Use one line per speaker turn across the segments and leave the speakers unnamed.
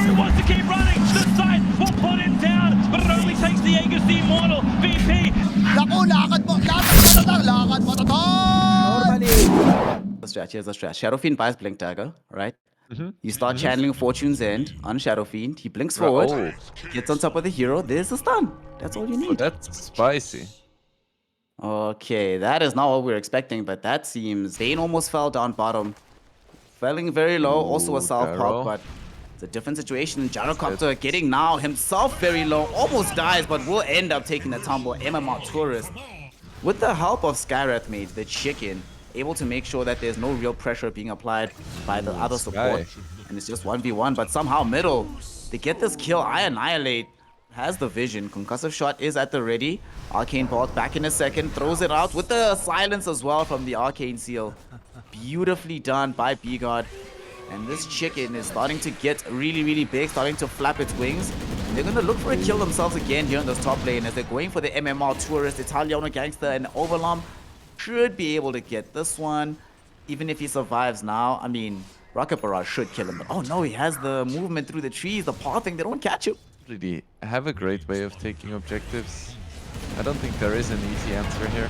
Crew wants to keep running. The side will put him down, but it only takes the Aegis the Immortal. VP.
Naku, lakad mo to,
Normally. The stretch, here's the stretch. Shadow Fiend buys Blink Dagger, right? You start channeling Fortune's End on Shadow Fiend. He blinks forward, gets on top of the hero. There's a stun. That's all you need.
Oh, that's spicy.
Okay, that is not what we were expecting, but that seems... Bane almost fell down bottom. Falling very low, also a south pop, but it's a different situation. Gyrocopter getting now himself very low, almost dies, but will end up taking the tumble. MMR Tourist. With the help of 5RATFORCESTAFF, the chicken, able to make sure that there's no real pressure being applied by the other support. And it's just 1v1, but somehow middle, they get this kill. I Annihilate has the vision. Concussive shot is at the ready. Arcane Bolt back in a second, throws it out with the silence as well from the Arcane Seal. Beautifully done by B-God. And this chicken is starting to get really, really big, starting to flap its wings. And they're going to look for a kill themselves again here in this top lane as they're going for the MMR Tourist. Italiano Gangster and Overlom should be able to get this one. Even if he survives now, I mean, Rocket Barrage should kill him. But oh no, he has the movement through the trees, the pathing, they don't catch him.
Really have a great way of taking objectives. I don't think there is an easy answer here.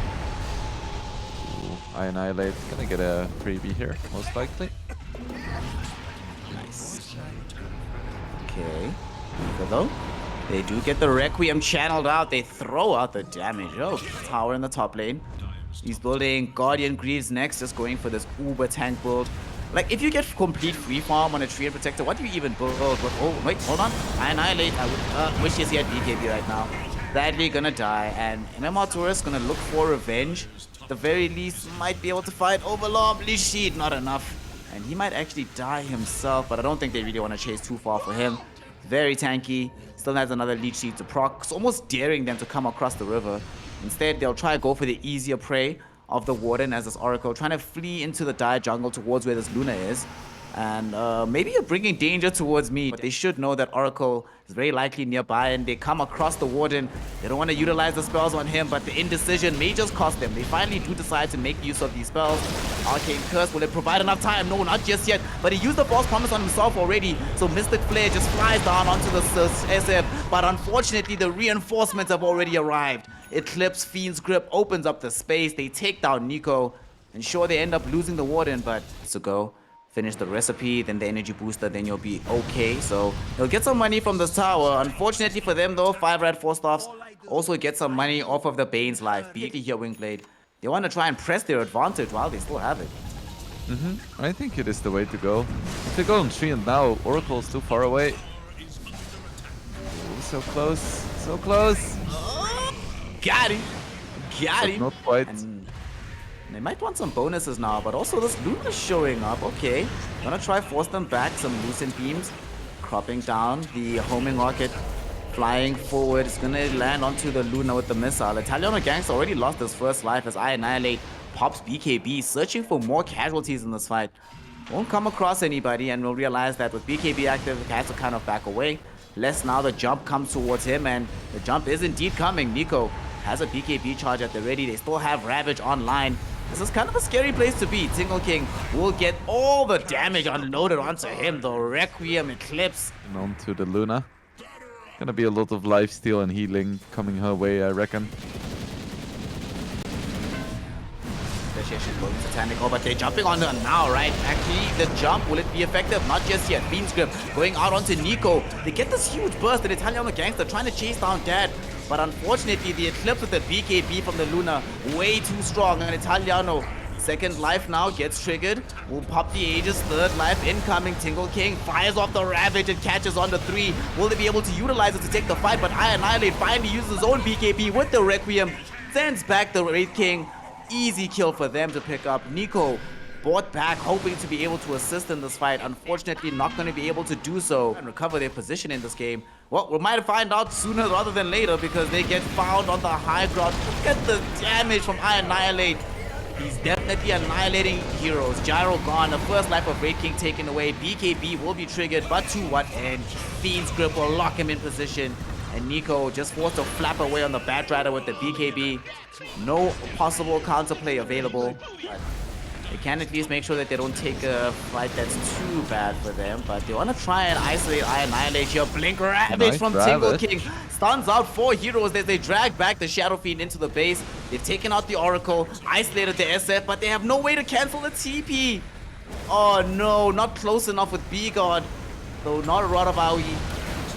Ooh, I Annihilate. Gonna get a freebie here, most likely.
Nice. Okay. Though, they do get the Requiem channeled out. They throw out the damage. Oh, tower in the top lane. He's building Guardian Greaves next, just going for this uber tank build. Like, if you get complete free farm on a Tree and Protector, what do you even build with? Oh, wait, hold on. I Annihilate. I would wish he had BKB right now. Sadly, gonna die. And MMR Tourist gonna look for revenge. At the very least, might be able to fight Overlord. Leash Sheet, not enough. And he might actually die himself, but I don't think they really want to chase too far for him. Very tanky. Still has another Leech Sheet to proc. It's almost daring them to come across the river. Instead, they'll try to go for the easier prey of the Warden as this Oracle, trying to flee into the dire jungle towards where this Luna is. And maybe you're bringing danger towards me, but they should know that Oracle is very likely nearby and they come across the Warden. They don't want to utilize the spells on him, but the indecision may just cost them. They finally do decide to make use of these spells. Arcane Curse, will it provide enough time? No, not just yet, but he used the False Promise on himself already, so Mystic Flare just flies down onto the SF, but unfortunately the reinforcements have already arrived. Eclipse, Fiend's Grip opens up the space, they take down Nico, and sure, they end up losing the Warden, but it's a go. Finish the recipe, then the energy booster, then you'll be okay. So they'll get some money from this tower. Unfortunately for them though, 5RATFORCESTAFF also get some money off of the Bane's life. Beat here Wingblade. They want to try and press their advantage while they still have it.
I think it is the way to go. If they go on 3 and now, Oracle's too far away. Ooh, so close, so close.
Got him. Got him.
Not quite.
And they might want some bonuses now, but also this Luna showing up. Okay, gonna try force them back. Some Lucent Beams cropping down. The homing rocket flying forward. It's gonna land onto the Luna with the missile. Italiano Gangster already lost his first life as I Annihilate pops BKB, searching for more casualties in this fight. Won't come across anybody, and we'll realize that with BKB active, he has to kind of back away. Less now, the jump comes towards him, and the jump is indeed coming. Nico has a BKB charge at the ready. They still have Ravage online. This is kind of a scary place to be. Tingle King will get all the damage unloaded onto him. The Requiem Eclipse.
And onto the Luna. Gonna be a lot of lifesteal and healing coming her way, I reckon.
She's going Satanic. Oh, but they're jumping on her now, right? Actually, the jump, will it be effective? Not just yet. Fiend's Grip going out onto Nico. They get this huge burst. The Italiano Gangster trying to chase down Dad. But unfortunately, the Eclipse with the BKB from the Luna, way too strong. And Italiano, second life now gets triggered. Will pop the Aegis, third life incoming. Tingle King fires off the Ravage and catches on the 3. Will they be able to utilize it to take the fight? But I Annihilate finally uses his own BKB with the Requiem. Sends back the Wraith King. Easy kill for them to pick up. Nico bought back, hoping to be able to assist in this fight. Unfortunately, not going to be able to do so and recover their position in this game. Well, we might find out sooner rather than later because they get found on the high ground. Look at the damage from I Annihilate. He's definitely annihilating heroes. Gyro gone, the first life of Wraith King taken away. BKB will be triggered, but to what end? Fiend's Grip will lock him in position. And Nico just forced to flap away on the Bat Rider with the BKB. No possible counterplay available. But They can at least make sure that they don't take a fight that's too bad for them, but they want to try and isolate Annihilate here. Blink Ravage
Nice
from Tingle King. Stuns out 4 heroes as they drag back the Shadow Fiend into the base. They've taken out the Oracle, isolated the SF, but they have no way to cancel the TP. Oh no, not close enough with B-God. Though not a lot of Aoi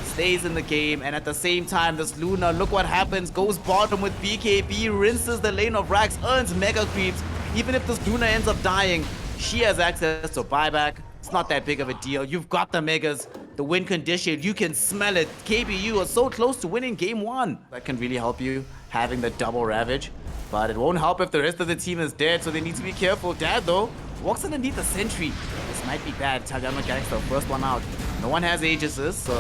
stays in the game, and at the same time, this Luna, look what happens, goes bottom with BKB, rinses the lane of Rax, earns Mega Creeps. Even if this Luna ends up dying, she has access to buyback. It's not that big of a deal. You've got the Megas, the win condition, you can smell it. KBU are so close to winning game 1. That can really help you, having the double Ravage. But it won't help if the rest of the team is dead, so they need to be careful. Dad, though, walks underneath the sentry. This might be bad. Italiano Gangster, first one out. No one has Aegises, so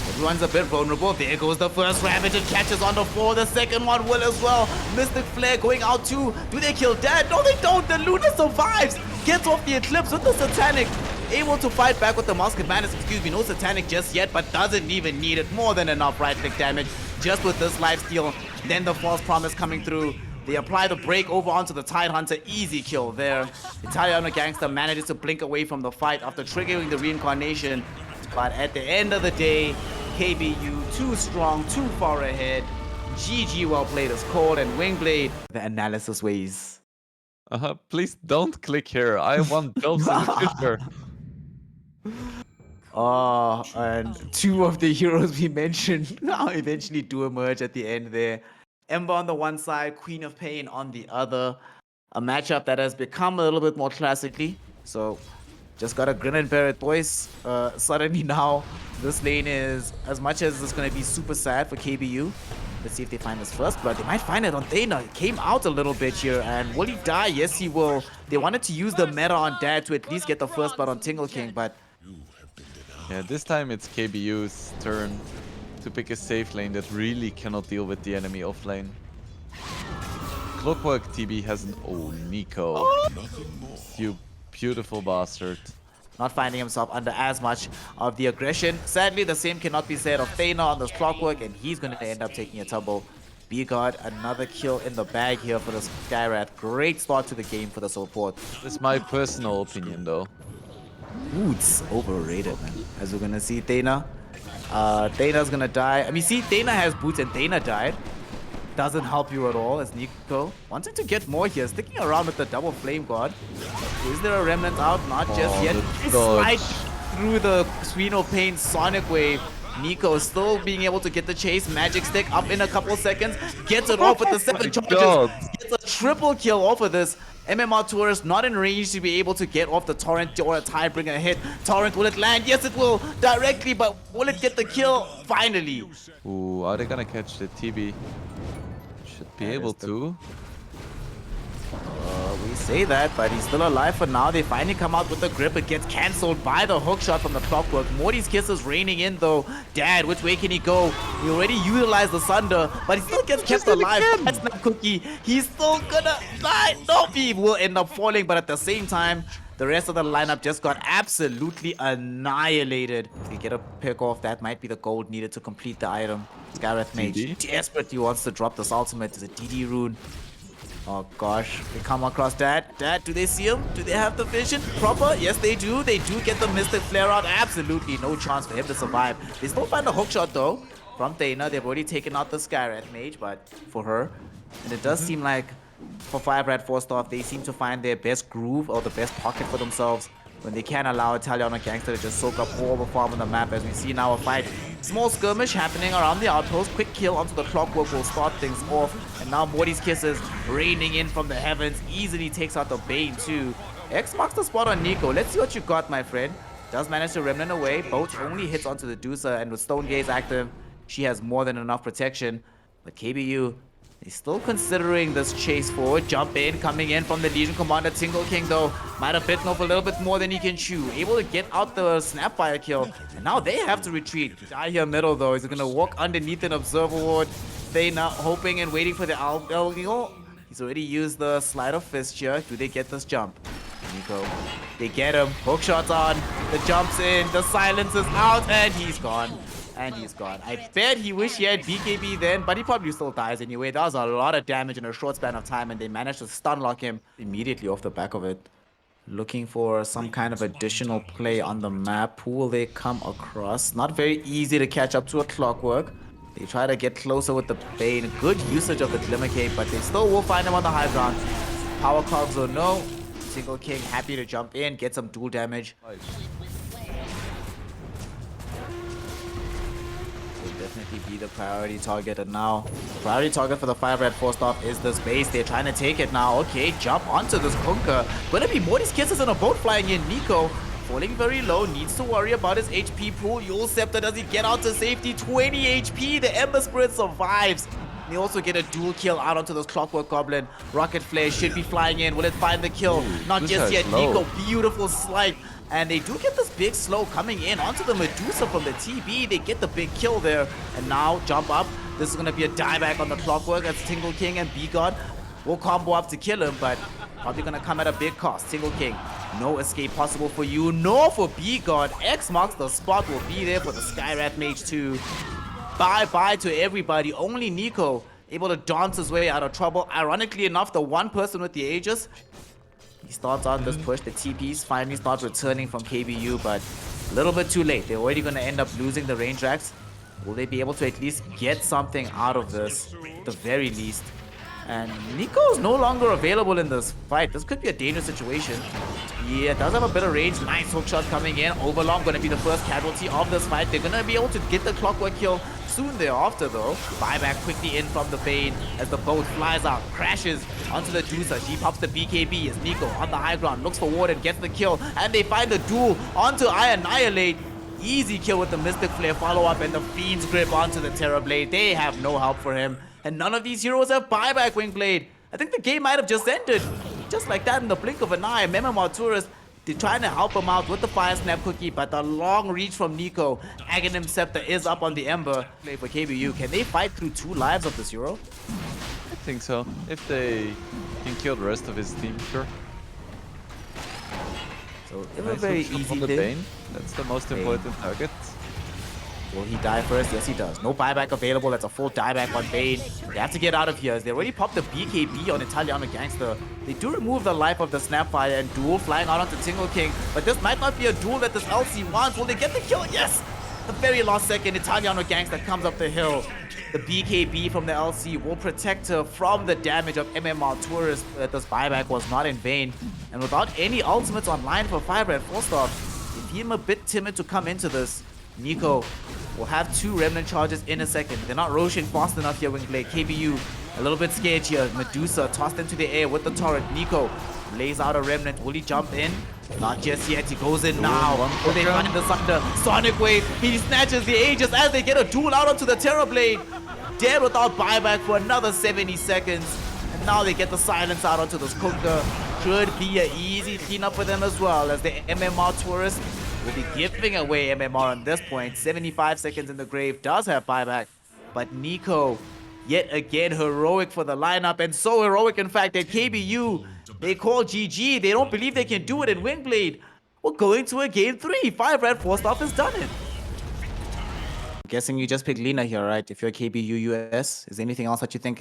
everyone's a bit vulnerable. There goes the first Ravage. It catches on the floor. The second one will as well. Mystic Flare going out too. Do they kill Dad? No, they don't. The Luna survives. Gets off the Eclipse with the Satanic. Able to fight back with the Musket Madness. Excuse me, no Satanic just yet, but doesn't even need it. More than enough right-click damage just with this lifesteal. Then the False Promise coming through. They apply the break over onto the Tide Hunter. Easy kill there. Italiano Gangster manages to blink away from the fight after triggering the reincarnation. But at the end of the day, KBU too strong, too far ahead. GG, well played is called, and Wingblade, the analysis ways.
Please don't click here. I want jobs in the future.
Oh, and 2 of the heroes we mentioned now eventually do emerge at the end there. Ember on the one side, Queen of Pain on the other. A matchup that has become a little bit more classically. So, just gotta grin and bear it, boys. Suddenly now, this lane is, as much as it's gonna be super sad for KBU. Let's see if they find this first blood. They might find it on Dana. It came out a little bit here, and will he die? Yes, he will. They wanted to use the meta on Dad to at least get the first blood on Tingle King, but...
Yeah, this time it's KBU's turn to pick a safe lane that really cannot deal with the enemy offlane. Clockwork TB has an... Oh, Nico. You beautiful bastard.
Not finding himself under as much of the aggression. Sadly, the same cannot be said of Thana on this Clockwork, and he's going to end up taking a tumble. B-God, another kill in the bag here for the Skywrath. Great start to the game for the support.
That's my personal opinion, though.
Boots overrated, man. As we're going to see, Thana. Thana's going to die. I mean, see, Thana has boots and Thana died. Doesn't help you at all as Nico wanting to get more here, sticking around with the double flame god. Is there a remnant out? Not just yet. Right through the Queen of Pain Sonic Wave. Nico still being able to get the chase. Magic Stick up in a couple seconds. Gets it off with the 7 charges. Gets a triple kill off of this. MMR Tourist not in range to be able to get off the Torrent or a Tidebringer hit. Torrent, will it land? Yes, it will. Directly, but will it get the kill? Finally.
Ooh, are they gonna catch the TB? Should be able to.
We say that, but he's still alive for now. They finally come out with the grip. It gets cancelled by the hookshot from the Clockwork. Morty's Kiss is raining in though. Dad, which way can he go? He already utilized the Sunder, but he still gets kept alive. That's not Cookie. He's still gonna die. No, he will end up falling, but at the same time, the rest of the lineup just got absolutely annihilated. If they get a pick off, that might be the gold needed to complete the item. Skywrath Mage desperately wants to drop this ultimate. It's a DD rune. Oh gosh, they come across Dad. Dad, do they see him? Do they have the vision proper? Yes, they do. They do get the Mystic Flare out. Absolutely no chance for him to survive. They still find a hookshot though from Thana. They've already taken out the Skywrath Mage, but for her. And it does seem like for 5RATFORCESTAFF, they seem to find their best groove or the best pocket for themselves when they can allow Italiano Gangster to just soak up all the farm on the map. As we see now a fight. Small skirmish happening around the outpost. Quick kill onto the Clockwork will start things off. And now Morty's Kisses raining in from the heavens. Easily takes out the Bane too. X marks the spot on Nico. Let's see what you got, my friend. Does manage to remnant away. Boat only hits onto the Deucer, and with Stone Gaze active, she has more than enough protection. But KBU is still considering this chase forward. Jump in, coming in from the Legion Commander. Tingle King, though, might have bitten off a little bit more than he can chew. Able to get out the Snapfire kill. And now they have to retreat. Die here middle, though. He's going to walk underneath an Observer Ward. They now hoping and waiting for the Algil. He's already used the Sleight of Fist here. Do they get this jump? Nico. They get him. Hookshot's on. The jump's in. The silence is out. And he's gone. And he's gone. I bet he wished he had BKB then, but he probably still dies anyway. That was a lot of damage in a short span of time, and they managed to stun lock him immediately off the back of it. looking for some kind of additional play on the map. Who will they come across? Not very easy to catch up to a Clockwork. They try to get closer with the Bane. Good usage of the Glimmer Cape, but they still will find him on the high ground. Power cogs or no, Single King happy to jump in, get some dual damage. Will definitely be the priority target, and now the priority target for the 5RATFORCESTAFF is this base. They're trying to take it now. Okay, jump onto this Kunka. Gonna be more these kisses in a boat flying in. Nico falling very low, needs to worry about his HP pool. Yule Scepter, does he get out to safety? 20 HP, the Ember Spirit survives. They also get a dual kill out onto this Clockwork Goblin. Rocket Flare should be flying in. Will it find the kill? Not just yet. Nico, beautiful slice. And they do get this big slow coming in onto the Medusa from the TB. They get the big kill there. And now jump up. This is going to be a dieback on the Clockwork as Tingle King and B-God will combo up to kill him, but probably going to come at a big cost. Tingle King, no escape possible for you, nor for B-God. X marks the spot, will be there for the Skyrat Mage too. Bye-bye to everybody. Only Nico able to dance his way out of trouble. Ironically enough, the one person with the Aegis, he starts on this push. The TPs finally start returning from KBU, but a little bit too late. They're already going to end up losing the range racks. Will they be able to at least get something out of this, at the very least? And Nico is no longer available in this fight. This could be a dangerous situation. Yeah, does have a bit of range. Nice hook shot coming in. Overlong going to be the first casualty of this fight. They're going to be able to get the Clockwork kill soon thereafter, though. Buyback quickly in from the Bane as the boat flies out, crashes onto the Juicer. She pops the BKB as Nico on the high ground looks for Warden, gets the kill, and they find the duel onto Annihilate. Easy kill with the Mystic Flare follow-up and the Fiend's Grip onto the Terrorblade. They have no help for him. And none of these heroes have buyback Wingblade. I think the game might have just ended. Just like that in the blink of an eye. MMR Tourist, they're trying to help him out with the Fire Snap Cookie, but the long reach from Nico. Aghanim Scepter is up on the Ember. Play for KBU. Can they fight through 2 lives of this hero?
I think so. If they can kill the rest of his team, sure.
So it's a very easy
on the
thing.
Bane. That's the most important target.
Will he die first? Yes, he does. No buyback available. That's a full dieback on Bane. They have to get out of here as they already popped the BKB on Italiano Gangster. They do remove the life of the Snapfire and duel flying out onto Tingle King. But this might not be a duel that this LC wants. Will they get the kill? Yes! The very last second, Italiano Gangster comes up the hill. The BKB from the LC will protect her from the damage of MMR Tourist. This buyback was not in vain. And without any ultimates online for 5RATFORCESTAFF, they seem a bit timid to come into this. Nico will have 2 Remnant charges in a second. They're not rushing fast enough here, Wingblade. KBU a little bit scared here. Medusa tossed into the air with the turret. Nico lays out a Remnant. Will he jump in? Not just yet. He goes in now. Will they find the Thunder? Sonic Wave. He snatches the Aegis as they get a duel out onto the Terrorblade. Dead without buyback for another 70 seconds. And now they get the silence out onto this Kunka. Should be an easy cleanup for them as well, as the MMR Tourist will be giving away MMR at this point. 75 seconds in the grave, does have buyback. But Nico, yet again, heroic for the lineup. And so heroic, in fact, that KBU, they call GG. They don't believe they can do it in Wingblade. We're going to a game 3. 5RATFORCESTAFF has done it. I'm guessing you just picked Lina here, right? If you're KBU US, is there anything else that you think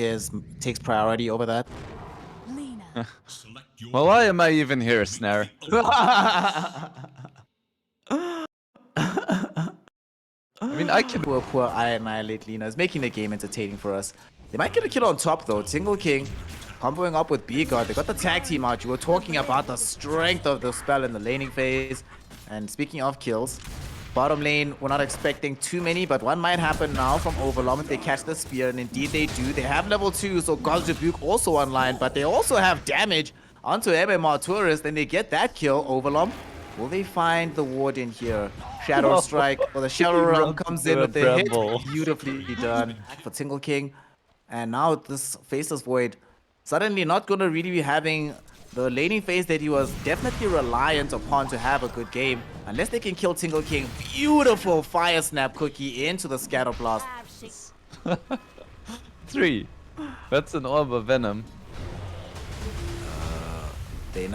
takes priority over that?
Well, why am I even here, Snare? I mean, I can...
Poor Annihilate Lina is making the game entertaining for us. They might get a kill on top, though. Tingle King comboing up with B-God. They got the tag team out. You were talking about the strength of the spell in the laning phase. And speaking of kills, bottom lane, we're not expecting too many, but one might happen now from Overlong if they catch the spear, and indeed they do. They have level 2, so God's Rebuke also online, but they also have damage onto MMR Tourist, and they get that kill. Overlong, will they find the Warden here? Shadow Strike, or the Shadow Realm comes in with the hit. Beautifully done for Tingle King. And now this Faceless Void, suddenly not going to really be having the laning phase that he was definitely reliant upon to have a good game. Unless they can kill Tingle King. Beautiful Fire Snap Cookie into the Scatter Blast.
3. That's an Orb of Venom.
They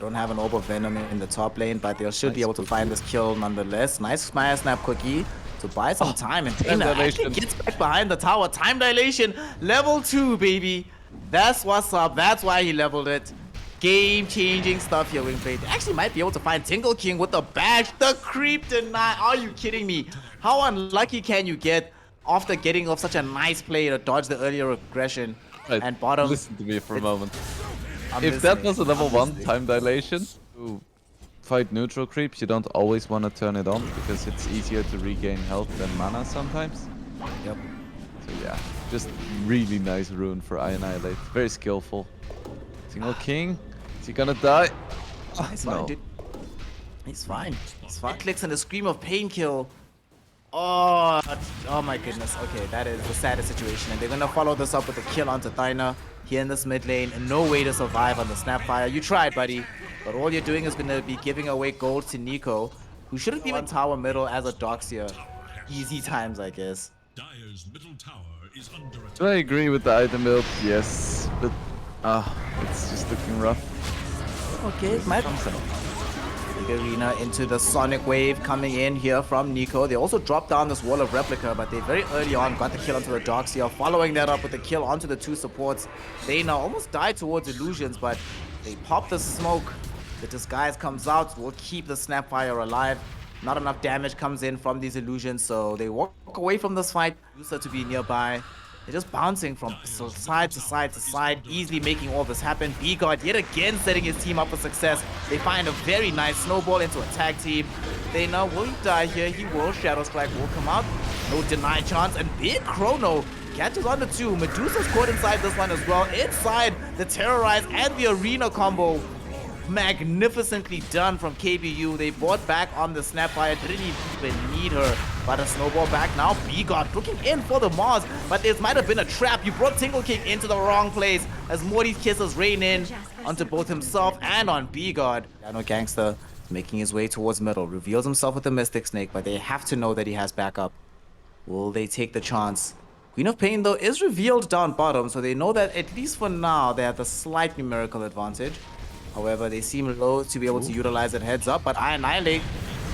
don't have an Orb of Venom in the top lane, but they should be able to find this kill nonetheless. Nice Fire Snap Cookie to buy some time, and Dana actually gets back behind the tower. Time dilation, level 2, baby. That's what's up. That's why he leveled it. game-changing stuff here, Wingblade. They actually might be able to find Tingle King with the bash. The creep deny. Are you kidding me? How unlucky can you get after getting off such a nice play to dodge the earlier aggression?
Right,
And bottom.
listen to me for a moment.
I'm
If that
listening.
was a level
I'm
1
listening.
time dilation to fight neutral creeps, you don't always want to turn it on because it's easier to regain health than mana sometimes.
Yep.
So yeah, just really nice rune for Annihilate. Very skillful. Single King. Is he gonna die?
He's fine, dude. He's fine. He's fine. Clicks and a scream of pain kill. Oh, oh my goodness. Okay, that is the saddest situation. And they're gonna follow this up with a kill onto Thyna here in this mid lane. And no way to survive on the Snapfire. You tried, buddy. But all you're doing is gonna be giving away gold to Nico, who shouldn't be on tower middle as a Doxia. Easy times, I guess.
Dire's middle tower is under attack.
Do I agree with the item build? Yes, but it's just looking rough.
Okay, it might. Big arena into the Sonic Wave coming in here from Nico. They also dropped down this wall of replica, but they very early on got the kill onto the Doxia, following that up with the kill onto the two supports. They now almost died towards illusions, but they pop the smoke. The disguise comes out, will keep the Snapfire alive. Not enough damage comes in from these illusions, so they walk away from this fight. User to be nearby. They're just bouncing from side to side to side, easily making all this happen. B-God yet again setting his team up for success. They find a very nice snowball into a tag team. They know, will he die here? He will. Shadow Strike will come out. No deny chance. And Big Chrono catches on the two. Medusa's caught inside this one as well. Inside the Terrorize and the Arena combo. Magnificently done from KBU. They bought back on the Snapfire. Didn't even need her. But a snowball back now. B-God looking in for the Mars. But this might have been a trap. You brought Tingle King into the wrong place as Morty's kisses rain in onto both himself and on B-God. Dino Gangster is making his way towards middle. Reveals himself with the Mystic Snake, but they have to know that he has backup. Will they take the chance? Queen of Pain, though, is revealed down bottom, so they know that at least for now they have the slight numerical advantage. However, they seem low to be able to utilize it heads up, but Annihilate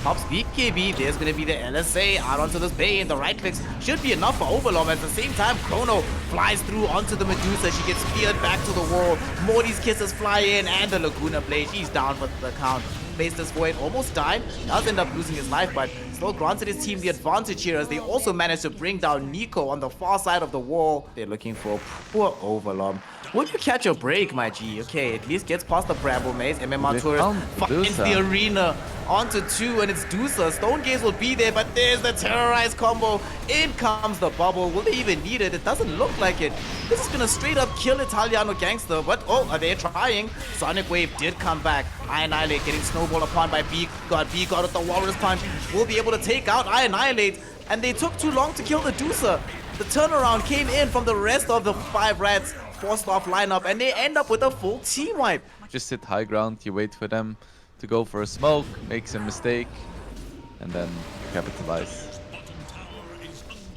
pops BKB. There's going to be the LSA out onto this Bane. The right clicks should be enough for Overlord. At the same time, Chrono flies through onto the Medusa. She gets speared back to the wall. Morty's kisses fly in, and the Laguna Blade. She's down for the count. Plays this void, almost died. Does end up losing his life, but still granted his team the advantage here as they also managed to bring down Nico on the far side of the wall. They're looking for poor Overlord. Will you catch a break, my G? Okay, at least gets past the Bramble Maze. MMR Tourist finds the arena onto two, and it's Dusa. Stone Gaze will be there, but there's the Terrorize combo. In comes the bubble. Will they even need it? It doesn't look like it. This is gonna straight up kill Italiano Gangster, but oh, are they trying? Sonic Wave did come back. Annihilate getting snowballed upon by B-God. B-God with the Walrus Punch will be able to take out Annihilate, and they took too long to kill the Dusa. The turnaround came in from the rest of the 5RATs. Forced off lineup, and they end up with a full team wipe.
Just sit high ground, you wait for them to go for a smoke, makes a mistake, and then capitalize.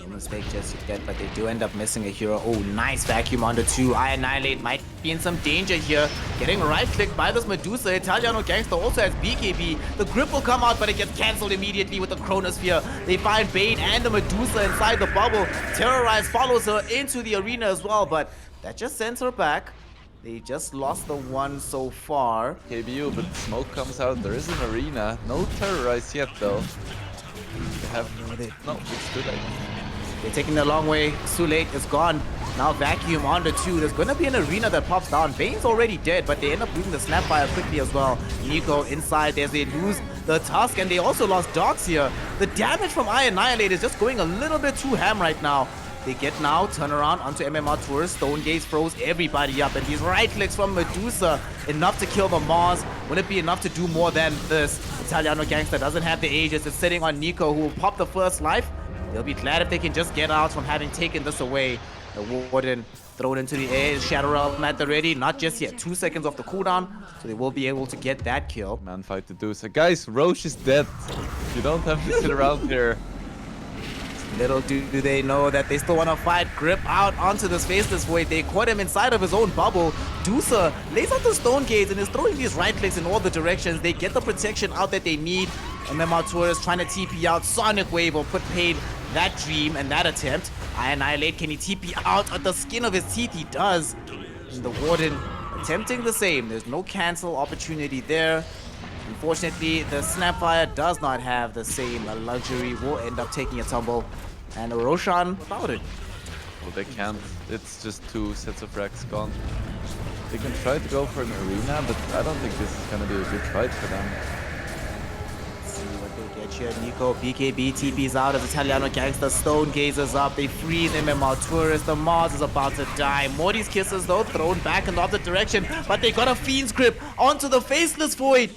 No mistake just yet, but they do end up missing a hero. Oh, nice vacuum onto two. Annihilate might be in some danger here. Getting right-clicked by this Medusa. Italiano Gangster also has BKB. The grip will come out, but it gets cancelled immediately with the Chronosphere. They find Bane and the Medusa inside the bubble. Terrorize follows her into the arena as well, but that just sends her back. They just lost the one so far.
KBU, but smoke comes out. There is an arena. No Terrorize yet, though. They have... No, it's too late.
They're taking the long way. It's too late. It's gone. Now vacuum on the two. There's going to be an arena that pops down. Bane's already dead, but they end up losing the Snapfire quickly as well. Nico inside as they lose the Tusk, and they also lost Dogs here. The damage from Annihilate is just going a little bit too ham right now. They get now, turn around onto MMR Tourist. Stone Gaze froze everybody up, and these right clicks from Medusa, enough to kill the Mars. Will it be enough to do more than this? Italiano Gangster doesn't have the Aegis. It's sitting on Nico, who will pop the first life. They'll be glad if they can just get out from having taken this away. The Warden thrown into the air. Shadow Realm at the ready. Not just yet. 2 seconds off the cooldown, so they will be able to get that kill.
Man fight to do so. Guys, Roche is dead. You don't have to sit around here.
Little do they know that they still want to fight. Grip out onto this Faceless Void. They caught him inside of his own bubble. Dusa lays out the Stone Gaze and is throwing these right clicks in all the directions. They get the protection out that they need. MMR Tourist trying to TP out. Sonic Wave will put paid that dream and that attempt. Annihilate, can he TP out at the skin of his teeth? He does. And the Warden attempting the same. There's no cancel opportunity there. Unfortunately, the Snapfire does not have the same luxury. Will end up taking a tumble. And Roshan without it.
Well, they can't. It's just 2 sets of racks gone. They can try to go for an arena, but I don't think this is gonna be a good fight for them.
See what they get here. Nico, BKB TP's out as Italiano Gangster Stone gazes up. They freeze him and Malturis. The Mars is about to die. Morty's kisses though thrown back in the opposite direction, but they got a Fiend's grip onto the Faceless Void.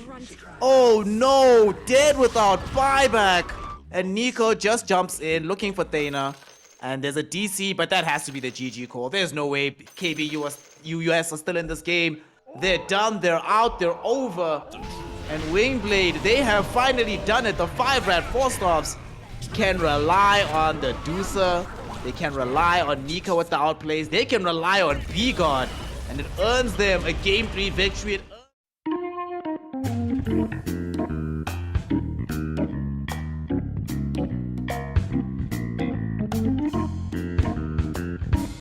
Oh no, dead without buyback. And Nico just jumps in looking for Thana. And there's a DC, but that has to be the GG call. There's no way KB US are still in this game. They're done, they're out, they're over. And Wingblade, they have finally done it. The 5RATFORCESTAFFs can rely on the Deucer. They can rely on Nico with the outplays. They can rely on B-God. And it earns them a Game 3 victory.